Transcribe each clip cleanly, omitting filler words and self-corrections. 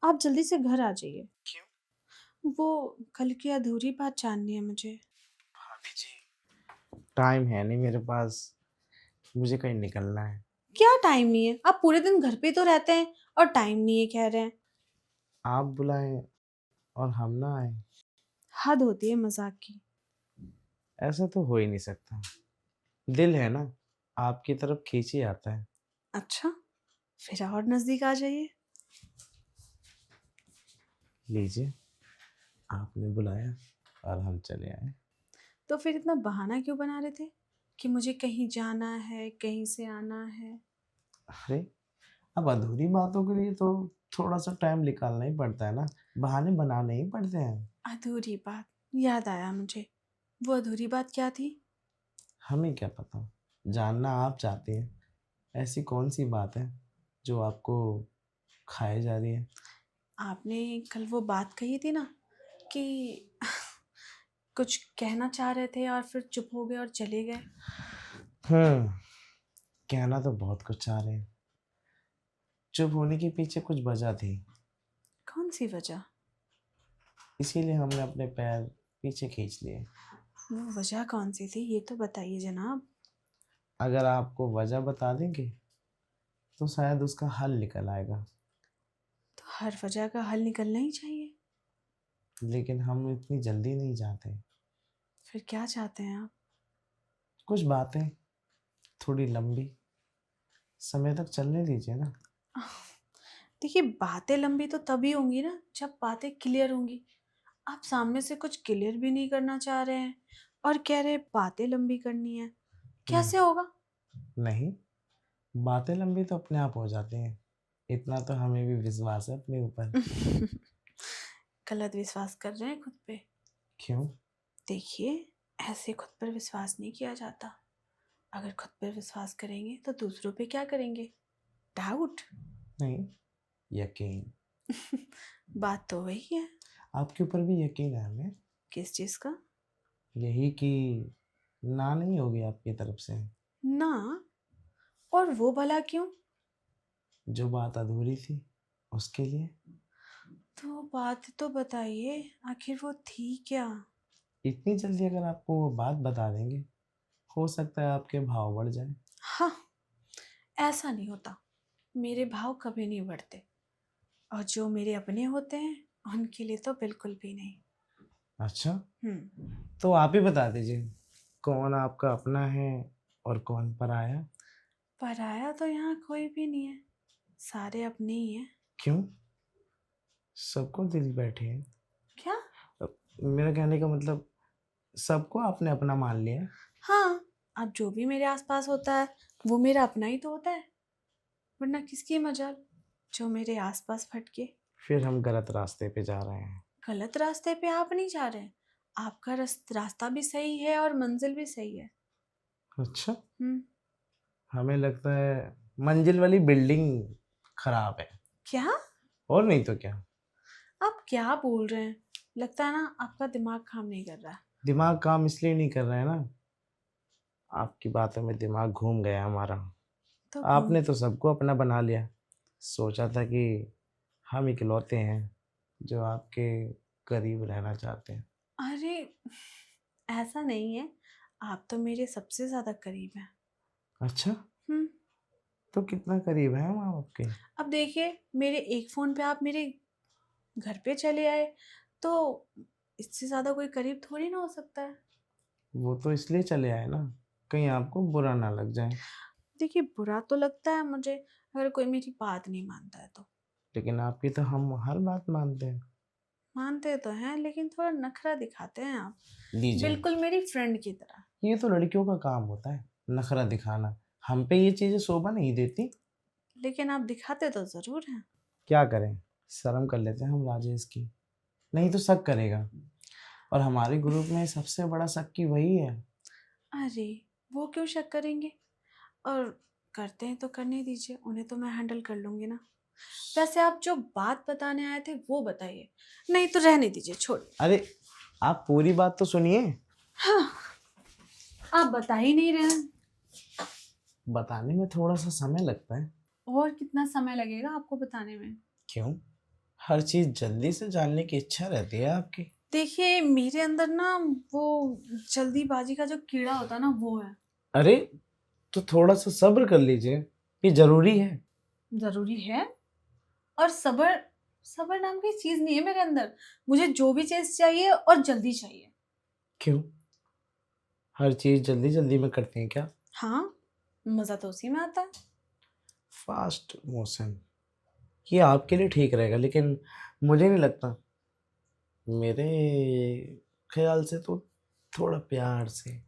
आप जल्दी से घर आ जाइए। क्यों? वो कल की अधूरी बात जाननी है मुझे। भाभी जी, टाइम है नहीं मेरे पास। मुझे कहीं निकलना है। क्या टाइम नहीं है? आप पूरे दिन घर पे तो रहते हैं और टाइम नहीं है कह रहे हैं। आप बुलाएं और हम ना आए, हद होती है मजाक की। ऐसा तो हो ही नहीं सकता। दिल है ना, आपकी तरफ खींच ही आता है। अच्छा, फिर और नजदीक आ जाइए। लीजिए, आपने बुलाया और हम चले आए। तो फिर इतना बहाना क्यों बना रहे थे कि मुझे कहीं जाना है, कहीं से आना है? अरे, अब अधूरी बातों के लिए तो थोड़ा सा टाइम निकालना ही पड़ता है ना। बहाने बनाने ही पड़ते हैं। अधूरी बात याद आया मुझे। वो अधूरी बात क्या थी? हमें क्या पता, जानना आप चाहते हैं। ऐसी कौन सी बात है जो आपको खाए जा रही है? आपने कल वो बात कही थी ना कि कुछ कहना चाह रहे थे और फिर चुप हो गए और चले गए। हम्म कहना तो बहुत कुछ चाह रहे हैं। चुप होने के पीछे कुछ वजह थी, कौन सी वजह? इसीलिए हमने अपने पैर पीछे खींच लिए। वो वजह कौन सी थी ये तो बताइए जनाब। अगर आपको वजह बता देंगे तो शायद उसका हल निकल आएगा। तो हर वजह का हल निकलना ही चाहिए। लेकिन हम इतनी जल्दी नहीं जाते। फिर क्या चाहते हैं आप? कुछ बातें थोड़ी लंबी, समय तक चलने दीजिए ना। देखिए, बातें लंबी तो तभी होंगी ना जब बातें क्लियर होंगी। आप सामने से कुछ क्लियर भी नहीं करना चाह रहे हैं और कह रहे हैं बातें लंबी करनी है। हम्म, कैसे होगा? नहीं, बातें लंबी तो अपने आप हो जाती हैं। इतना तो हमें भी विश्वास है अपने ऊपर। गलत विश्वास कर रहे हैं खुद पे। क्यों? देखिए, ऐसे खुद पर विश्वास नहीं किया जाता। अगर खुद पर विश्वास करेंगे तो दूसरों पे क्या करेंगे? डाउट। नहीं, यकीन। बात तो वही है। आपके ऊपर भी यकीन है हमें। किस चीज का? यही कि ना नहीं होगी आपकी तरफ से। ना? और वो भला क्यों? जो बात अधूरी थी उसके लिए। तो बात तो बताइए, आखिर वो थी क्या? इतनी जल्दी अगर आपको वो बात बता देंगे, हो सकता है आपके भाव बढ़ जाए। हाँ, ऐसा नहीं होता। मेरे भाव कभी नहीं बढ़ते। और जो मेरे अपने होते हैं उनके लिए तो बिल्कुल भी नहीं। अच्छा, हम्म। तो आप ही बता दीजिए, कौन आपका अपना है और कौन पराया? पराया तो यहाँ कोई भी नहीं है। सारे अपने ही हैं। क्यों? सबको दिल बैठे हैं। क्या? मेरा कहने का मतलब, सबको आपने अपना मान लिया है। हाँ, अब जो भी मेरे आसपास होता है वो मेरा अपना ही तो होता है। वरना किसकी मजाल जो मेरे आसपास भटके। फिर हम गलत रास्ते पे जा रहे हैं। गलत रास्ते पे आप नहीं जा रहे हैं। आपका रास्ता भी सही है और मंजिल भी सही है। अच्छा, हम्म। हमें लगता है मंजिल वाली बिल्डिंग खराब है। क्या? और नहीं तो क्या। आप क्या बोल रहे हैं? लगता है ना आपका दिमाग काम नहीं कर रहा है। दिमाग काम इसलिए नहीं कर रहा है ना, आपकी बातों में दिमाग घूम गया हमारा। तो घूम। आपने तो सबको अपना बना लिया। सोचा था कि हम इकलौते हैं जो आपके करीब रहना चाहते हैं। अरे, ऐसा नहीं है। आप तो मेरे सबसे ज्यादा करीब हैं। अच्छा, हम्म। तो कितना करीब है हम आपके? अब देखिए, मेरे एक फोन पे आप मेरे घर पे चले आए तो इससे ज्यादा कोई करीब थोड़ी ना हो सकता है। वो तो इसलिए चले आए ना, कहीं आपको बुरा ना लग जाए। देखिए, बुरा तो लगता है मुझे अगर कोई मेरी बात नहीं मानता है तो। लेकिन आपकी तो हम हर बात मानते हैं। मानते तो हैं लेकिन थोड़ा नखरा दिखाते हैं आप। लीजिए, बिल्कुल मेरी फ्रेंड की तरह। ये तो लड़कियों का काम होता है, नखरा दिखाना। हम पे ये चीजें शोभा नहीं देती। लेकिन आप दिखाते तो जरूर हैं। क्या करें, शर्म कर लेते हैं हम राजेश की। नहीं तो शक करेगा, और हमारे ग्रुप में सबसे बड़ा शक्की वही है। अरे, वो क्यों शक करेंगे? और करते हैं तो करने दीजिए, उन्हें तो मैं हैंडल कर लूंगी ना। वैसे आप जो बात बताने आए थे वो बताइए, नहीं तो रहने दीजिए, छोड़। अरे, आप पूरी बात तो सुनिए। हाँ, आप बता ही नहीं रहे हैं। बताने में थोड़ा सा समय लगता है। और कितना समय लगेगा आपको बताने में? क्यों? हर चीज़ जल्दी से जानने की इच्छा रहती है आपकी। देखिए मेरे अंदर ना वो जल्दीबाजी का जो कीड़ा होता है ना वो है। अरे! तो थोड़ा-सा सब्र कर लीजिए, ये ज़रूरी है। ज़रूरी है। और सब्र सब्र नाम की चीज़ नहीं है मेरे अंदर। मुझे जो भी चीज़ चाहिए और जल्दी चाहिए। क्यों? हर चीज़ जल्दी-जल्दी में करते हैं क्या? हाँ, मज़ा तो उसी में आता है। फ़ास्ट मोशन, ये आपके लिए ठीक रहेगा, लेकिन मुझे नहीं लगता। मेरे ख़्याल से तो थोड़ा प्यार से,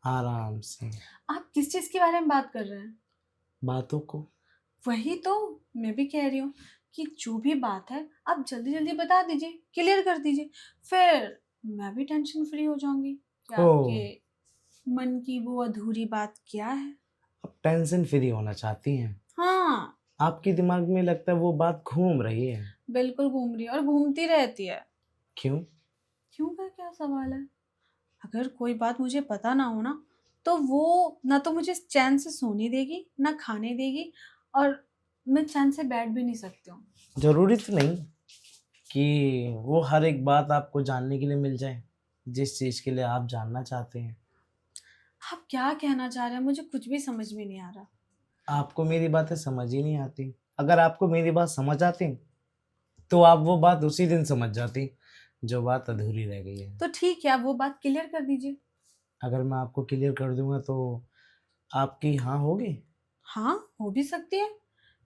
आराम से, आप किस चीज़ के बारे में बात कर रहे हैं? बातों को। वही तो मैं भी कह रही हूँ कि जो भी बात है आप जल्दी-जल्दी बता दीजिए, क्लियर कर दीजिए। फिर मैं भी टेंशन फ्री हो जाऊँगी कि ओह! आपके मन की वो अधूरी बात क्या है? आप टेंशन फ्री होना चाहती हैं। हाँ, आपके दिमाग में लगता है वो बात घूम रही है। बिल्कुल घूम रही है और घूमती रहती है। क्यों? क्यों का क्या सवाल है? अगर कोई बात मुझे पता ना हो ना, तो वो ना तो मुझे चैन से सोने देगी, ना खाने देगी और मैं चैन से बैठ भी नहीं सकती हूँ। ज़रूरी तो नहीं कि वो हर एक बात आपको जानने के लिए मिल जाए, जिस चीज़ के लिए आप जानना चाहते हैं। आप क्या कहना चाह रहे हैं? मुझे कुछ भी समझ में नहीं आ रहा। आपको मेरी बातें समझ ही नहीं आती। अगर आपको मेरी बात समझ आती, तो आप वो बात उसी दिन समझ जाती, जो बात अधूरी रह गई है। तो ठीक है, आप वो बात क्लियर कर दीजिए। अगर मैं आपको क्लियर कर दूँगा, तो आपकी हाँ होगी? हाँ, हो भी सकती है।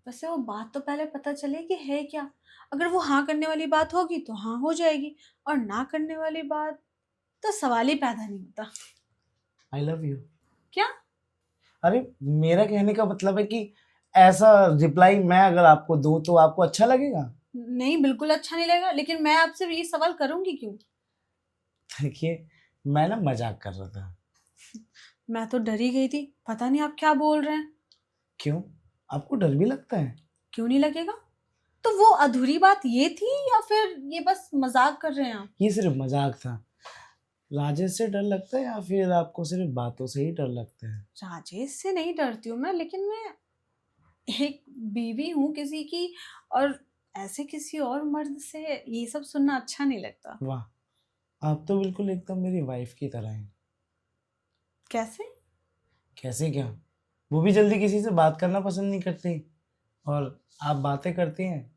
वैसे वो बात तो पहले पता चले कि है क्या? अगर वो हाँ करने वाली बात होगी तो हाँ हो जाएगी और ना करने वाली बात तो सवाल ही पैदा नहीं होता। I love you. क्या? अरे! मेरा कहने का मतलब है कि ऐसा रिप्लाई मैं अगर आपको दूँ, तो आपको अच्छा लगेगा? नहीं, बिल्कुल अच्छा नहीं लगेगा, लेकिन मैं आपसे ये सवाल करूँगी क्यों? देखिए, मैं ना मज़ाक कर रहा था। मैं तो डर ही गई थी। पता नहीं आप क्या बोल रहे हैं? क्यों? आपको डर भी लगता है? क्यों नहीं लगेगा? तो वो अधूरी बात ये थी या फिर ये बस मज़ाक कर रहे हैं आप? ये सिर्फ़ मज़ाक था। राजेश से डर लगता है या फिर आपको सिर्फ़ बातों से ही डर लगता है? राजेश से नहीं डरती हूँ मैं, लेकिन मैं एक बीवी हूँ किसी की और ऐसे किसी और मर्द से ये सब सुनना अच्छा नहीं लगता। वाह! आप तो बिल्कुल एकदम मेरी वाइफ़ की तरह हैं। कैसे? कैसे क्या? वो भी जल्दी किसी से बात करना पसंद नहीं करती, और आप बातें करती हैं,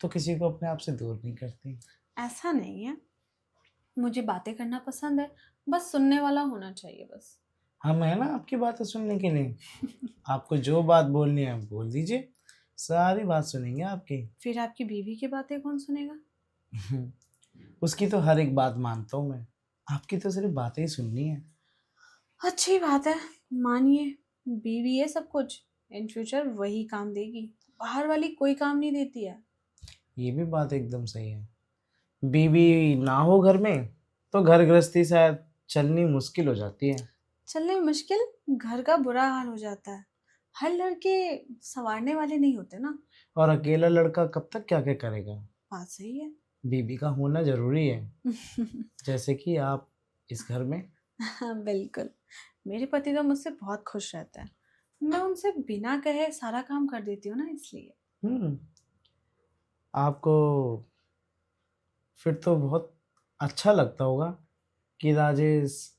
तो किसी को अपने आप से दूर नहीं करती। ऐसा नहीं है। मुझे बातें करना पसंद है, बस सुनने वाला होना चाहिए बस। हम हैं ना आपकी बातें सुनने के लिए। आपको जो बात बोलनी है बोल दीजिए, सारी बात सुनेंगे आपकी। फिर आपकी बीवी की बातें कौन सुनेगा? उसकी तो हर एक बात मानता हूँ मैं, आपकी तो सिर्फ़ बातें ही सुननी है। अच्छी बात है, मानिए बीवी है सब कुछ। इन फ्यूचर वही काम देगी। बाहर वाली कोई काम नहीं देती है। ये भी बात एकदम सही है। बीवी ना हो घर में, तो घर गृहस्थी शायद चलनी मुश्किल हो जाती है। चलने में मुश्किल, घर का बुरा हाल हो जाता है। हर लड़के संवारने वाले नहीं होते ना। और अकेला लड़का कब तक क्या-क्या करेगा? बात सही है। बीवी का होना ज़रूरी है, जैसे कि आप इस घर में। हाँ, बिल्कुल। मेरे पति तो मुझसे बहुत खुश रहते हैं। मैं उनसे बिना कहे सारा काम कर देती हूँ ना इसलिए। हुँ, आपको फिर तो बहुत अच्छा लगता होगा कि राजेश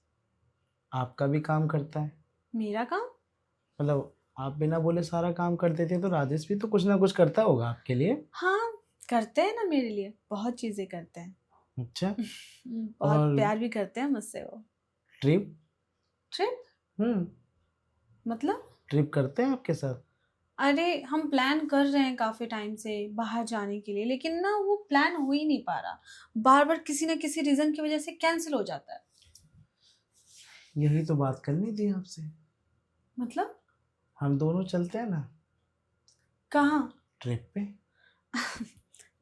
आपका भी काम करता है। मेरा काम? मतलब आप बिना बोले सारा काम कर देते हैं, तो राजेश भी तो कुछ ना कुछ करता होगा आपके लिए। हाँ, करते हैं ना मेरे लिए, बहुत चीज़ें करते हैं। अच्छा, बहुत और प्यार भी करते हैं मुझसे वो। ट्रिप? ट्रिप? हुँ, मतलब? ट्रिप करते हैं आपके साथ? अरे हम प्लान कर रहे हैं काफ़ी टाइम से बाहर जाने के लिए, लेकिन ना वो प्लान हो ही नहीं पा रहा। बार-बार किसी न किसी रीज़न की वज़ह से कैंसल हो जाता है। यही तो बात करनी थी आपसे। मतलब? हम दोनों चलते हैं ना कहाँ? ट्रिप पे।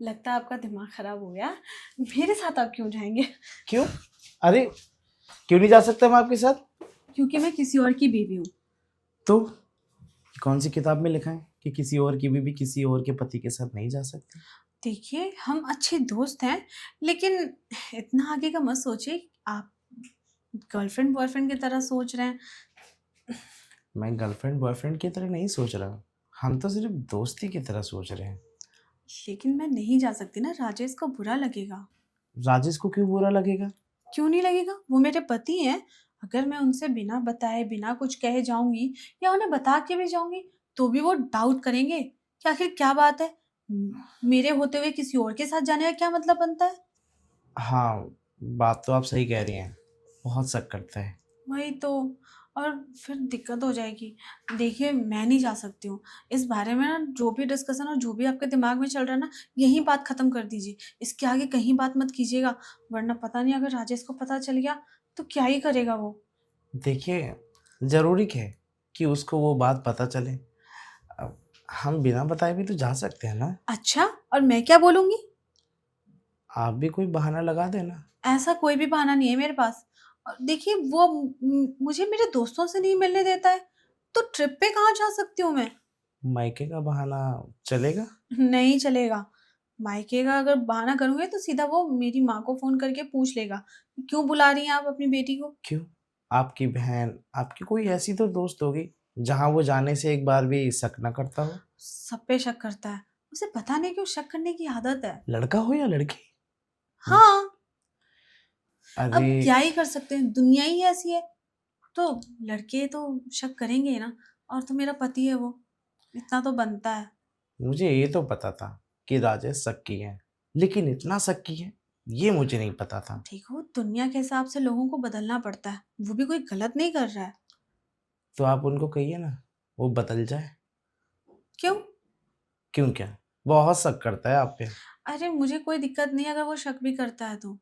लगता है आपका दिमाग ख़राब हो गया। मेरे साथ आप क्यों जाएँगे? क्यों? अरे! क्यों नहीं जा सकता मैं आपके साथ? क्योंकि मैं किसी और की बीवी हूँ। तो कौन-सी किताब में लिखा है कि किसी और की बीवी किसी और के पति के साथ नहीं जा सकती? देखिए, हम अच्छे दोस्त हैं, लेकिन इतना आगे का मत सोचिए। आप गर्लफ्रेंड बॉयफ्रेंड की तरह सोच रहे हैं। मैं गर्लफ्रेंड बॉयफ्रेंड की तरह नहीं सोच रहा। हम तो सिर्फ़ दोस्ती की तरह सोच रहे हैं। लेकिन मैं नहीं जा सकती ना, राजेश को बुरा लगेगा। राजेश को क्यों बुरा लगेगा? क्यों नहीं लगेगा, वो मेरे पति हैं। अगर मैं उनसे बिना बताए बिना कुछ कहे जाऊंगी या उन्हें बता के भी जाऊंगी तो भी वो डाउट करेंगे कि आखिर क्या बात है। मेरे होते हुए किसी और के साथ जाने का क्या मतलब बनता है। हाँ, बात तो आप सही कह रही हैं, बहुत शक करता है। वही तो, और फिर दिक्कत हो जाएगी। देखिए मैं नहीं जा सकती हूँ इस बारे में ना, जो भी डिस्कशन और जो भी आपके दिमाग में चल रहा है ना, यही बात खत्म कर दीजिए। इसके आगे कहीं बात मत कीजिएगा, वरना पता नहीं अगर राजेश को पता चल गया तो क्या ही करेगा वो। देखिए, ज़रूरी है कि उसको वो बात पता चले। अब हम बिना बताए भी तो जा सकते हैं ना। अच्छा, और मैं क्या बोलूंगी? आप भी कोई बहाना लगा देना। ऐसा कोई भी बहाना नहीं है मेरे पास। और देखिए वो मुझे मेरे दोस्तों से नहीं मिलने देता है, तो ट्रिप पे कहाँ जा सकती हूँ मैं? मायके का बहाना चलेगा? नहीं चलेगा। मायके का अगर बहाना करूंगे तो सीधा वो मेरी माँ को फोन करके पूछ लेगा, क्यों बुला रही हैं आप अपनी बेटी को। क्यों? आपकी बहन, आपकी कोई ऐसी तो दोस्त होगी जहाँ वो जाने से एक बार भी शक ना करता हो। सब पे शक करता है, उसे पता नहीं क्यों शक करने की आदत है। लड़का हो या लड़की। हम्म, हाँ, अब अरे क्या ही कर सकते हैं, दुनिया ही ऐसी है। तो लड़के तो शक करेंगे ही ना, और तो मेरा पति है वो, इतना तो बनता है। मुझे ये तो पता था कि राजेश शक्की है, लेकिन इतना शक्की है ये मुझे नहीं पता था। देखो दुनिया के हिसाब से लोगों को बदलना पड़ता है, वो भी कोई गलत नहीं कर रहा है। तो आप उनको कहिए ना, वो बदल जाए। क्यों? क्यों क्या? बहुत शक करता है आप पे। अरे मुझे कोई दिक्कत नहीं है अगर वो शक भी करता है तो,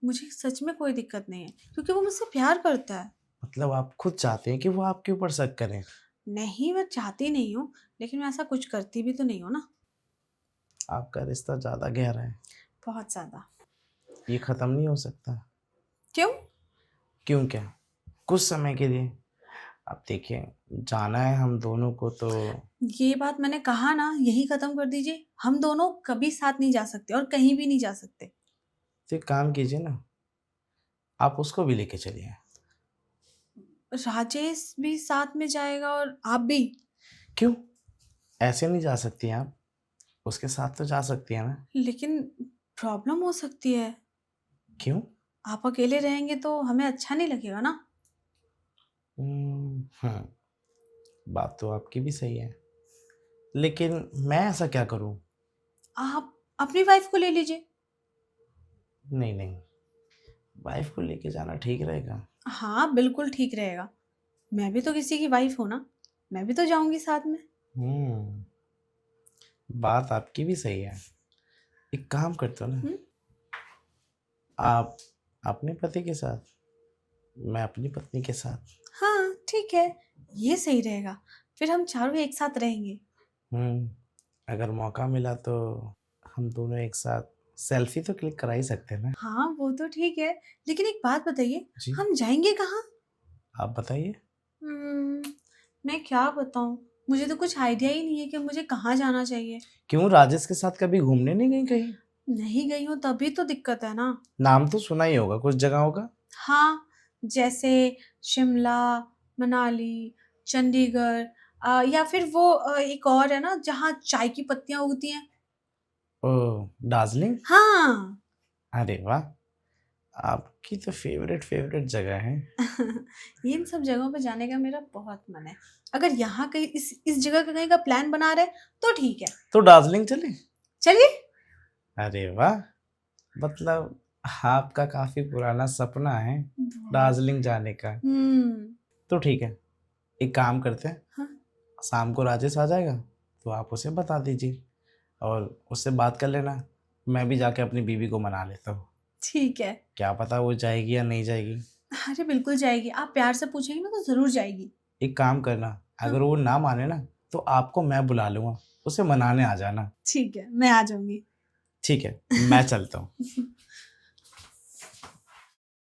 मुझे सच में कोई दिक्कत नहीं है क्योंकि वो मुझसे प्यार करता है। मतलब आप खुद चाहते हैं कि वो आपके ऊपर शक करें? नहीं, मैं चाहती नहीं हूँ, लेकिन मैं ऐसा कुछ करती भी तो नहीं हूँ ना। आपका रिश्ता ज़्यादा गहरा है, बहुत ज्यादा। ये ख़त्म नहीं हो सकता। क्यों? क्यों क्या? कुछ समय के लिए। अब देखिए, जाना है हम दोनों को तो। ये बात मैंने कहा ना, यही खत्म कर दीजिए। हम दोनों कभी साथ नहीं जा सकते और कहीं भी नहीं जा सकते। एक काम कीजिए ना, आप उसको भी लेके चलिए। राजेश भी साथ में जाएगा और आप भी? क्यों? ऐसे नहीं जा सकती आप, उसके साथ तो जा सकती है ना। लेकिन प्रॉब्लम हो सकती है। क्यों? आप अकेले रहेंगे तो हमें अच्छा नहीं लगेगा ना। हम्म, बात तो आपकी भी सही है, लेकिन मैं ऐसा क्या करूं? आप अपनी वाइफ को ले लीजिए। नहीं नहीं, वाइफ को लेके जाना ठीक रहेगा? हाँ बिल्कुल ठीक रहेगा, मैं भी तो किसी की वाइफ हूँ ना, मैं भी तो जाऊंगी साथ में। हम्म, बात आपकी भी सही है। एक काम करते हो ना, हम्म, आप अपने पति के साथ, मैं अपनी पत्नी के साथ। हाँ ठीक है, ये सही रहेगा। फिर हम चारों एक साथ रहेंगे। अगर मौका मिला तो हम दोनों एक साथ सेल्फी तो क्लिक करा ही सकते हैं ना। हाँ वो तो ठीक है, लेकिन एक बात बताइए, जी, हम जाएंगे कहाँ? आप बताइए। हम्म, मैं क्या बताऊँ, मुझे तो कुछ आइडिया ही नहीं है कि मुझे कहाँ जाना चाहिए। क्यों, राजेश के साथ कभी घूमने नहीं गई कहीं? नहीं गई हूँ तभी तो दिक्कत है ना। नाम तो सुना ही होगा कुछ जगहों का। हाँ, जैसे शिमला, मनाली, चंडीगढ़, या फिर वो एक और है ना जहाँ चाय की पत्तियां उगती हैं। ओह, दार्जिलिंग। हाँ। अरे वाह, आपकी तो फेवरेट फेवरेट जगह है। इन सब जगहों पे जाने का मेरा बहुत मन है। अगर यहाँ कहीं इस जगह का कहीं का प्लान बना रहे तो ठीक है। तो दार्जिलिंग चले? चलिए। अरे वाह, मतलब आपका काफी पुराना सपना है बहुत। दार्जिलिंग जाने का। हम्म। तो ठीक है, एक काम करते हैं, हाँ शाम को राजेश आ जाएगा तो आप उसे बता दीजिए और उससे बात कर लेना। मैं भी जाके अपनी बीवी को मना लेता हूँ, ठीक है। क्या पता वो जाएगी या नहीं जाएगी। अरे बिल्कुल जाएगी, आप प्यार से पूछेंगे ना तो जरूर जाएगी। एक काम करना, हाँ अगर वो ना माने ना तो आपको मैं बुला लूँगा, उसे मनाने आ जाना। ठीक है, मैं आ जाऊंगी। ठीक है, मैं चलता हूँ।